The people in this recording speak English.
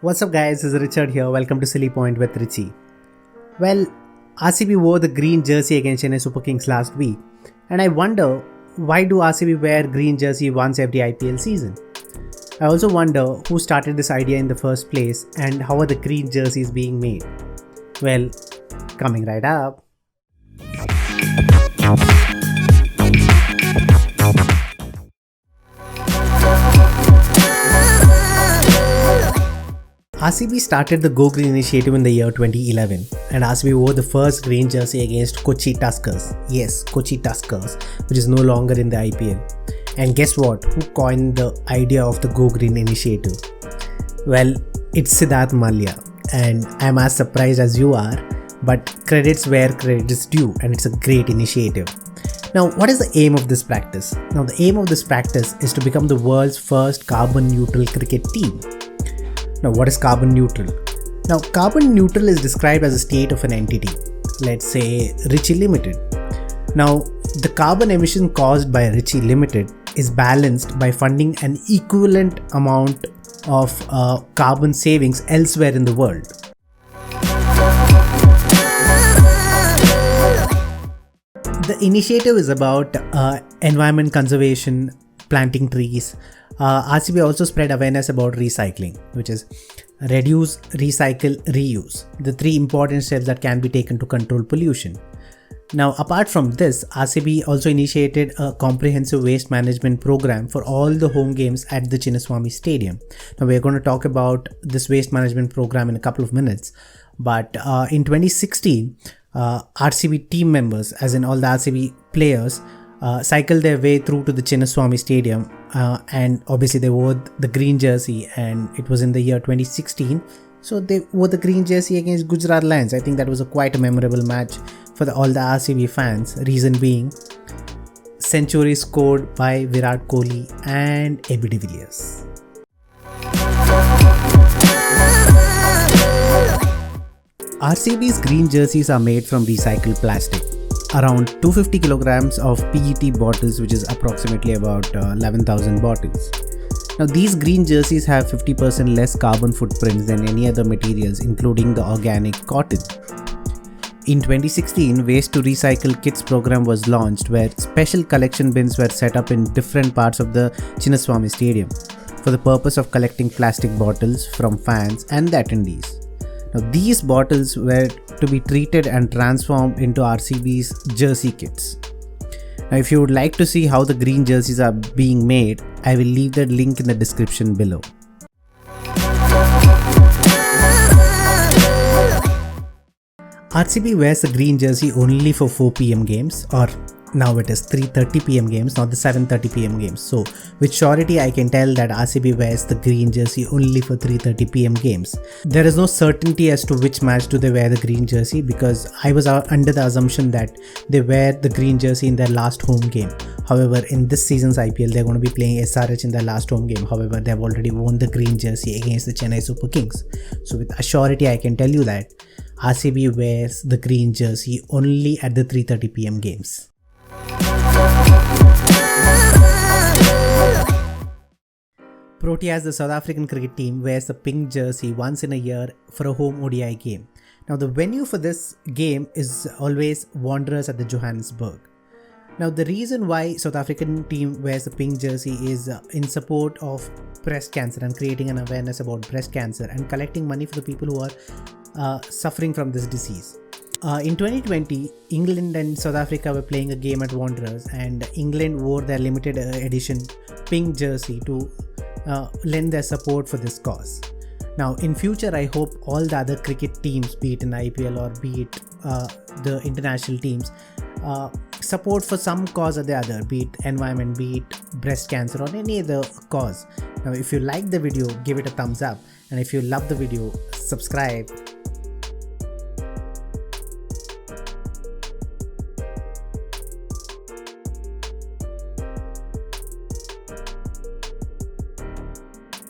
What's up, guys? This is Richard here. Welcome to Silly Point with Richie. Well, RCB wore the green jersey against Chennai Super Kings last week, and I wonder, why do RCB wear green jersey once every IPL season? I also wonder who started this idea in the first place and how are the green jerseys being made? Well, coming right up. RCB started the Go Green initiative in the year 2011, and RCB wore the first green jersey against Kochi Tuskers. Yes, Kochi Tuskers, which is no longer in the IPL. And guess what? Who coined the idea of the Go Green initiative? Well, it's Siddharth Mallya, and I'm as surprised as you are, but credits where credit is due, and it's a great initiative. Now, what is the aim of this practice? Now, the aim of this practice is to become the world's first carbon neutral cricket team. Now, what is carbon neutral? Now, carbon neutral is described as a state of an entity, let's say Richie Limited. Now, the carbon emission caused by Richie Limited is balanced by funding an equivalent amount of carbon savings elsewhere in the world. The initiative is about environment conservation, planting trees. RCB also spread awareness about recycling, which is reduce, recycle, reuse, the three important steps that can be taken to control pollution. Now, apart from this, RCB also initiated a comprehensive waste management program for all the home games at the Chinnaswamy Stadium. Now, we're going to talk about this waste management program in a couple of minutes, but in 2016, RCB team members, as in all the RCB players, cycled their way through to the Chinnaswamy Stadium, and obviously they wore the green jersey, and it was in the year 2016. So they wore the green jersey against Gujarat Lions. I think that was quite a memorable match for all the RCB fans. Reason being, centuries scored by Virat Kohli and AB de Villiers. RCB's green jerseys are made from recycled plastic. Around 250 kilograms of PET bottles, which is approximately about 11,000 bottles. Now, these green jerseys have 50% less carbon footprints than any other materials, including the organic cotton. In 2016, Waste to Recycle Kits program was launched, where special collection bins were set up in different parts of the Chinnaswamy Stadium for the purpose of collecting plastic bottles from fans and the attendees. Now, these bottles were to be treated and transformed into RCB's jersey kits. Now, if you would like to see how the green jerseys are being made, I will leave the link in the description below. RCB wears the green jersey only for 4 PM games, or now it is 3:30 PM games, not the 7:30 PM games. So with surety I can tell that RCB wears the green jersey only for 3:30 PM games. There is no certainty as to which match do they wear the green jersey, because I was under the assumption that they wear the green jersey in their last home game. However, in this season's IPL they're going to be playing SRH in their last home game. However, they have already worn the green jersey against the Chennai Super Kings. So with a surety I can tell you that RCB wears the green jersey only at the 3:30 PM games. Proteas, the South African cricket team, wears the pink jersey once in a year for a home ODI game. Now, the venue for this game is always Wanderers at the Johannesburg. Now, the reason why South African team wears the pink jersey is in support of breast cancer and creating an awareness about breast cancer and collecting money for the people who are suffering from this disease. In 2020, England and South Africa were playing a game at Wanderers, and England wore their limited edition pink jersey to lend their support for this cause. Now, in future, I hope all the other cricket teams, be it in IPL or be it the international teams, support for some cause or the other, be it environment, be it breast cancer or any other cause. Now, if you like the video, give it a thumbs up, and if you love the video, subscribe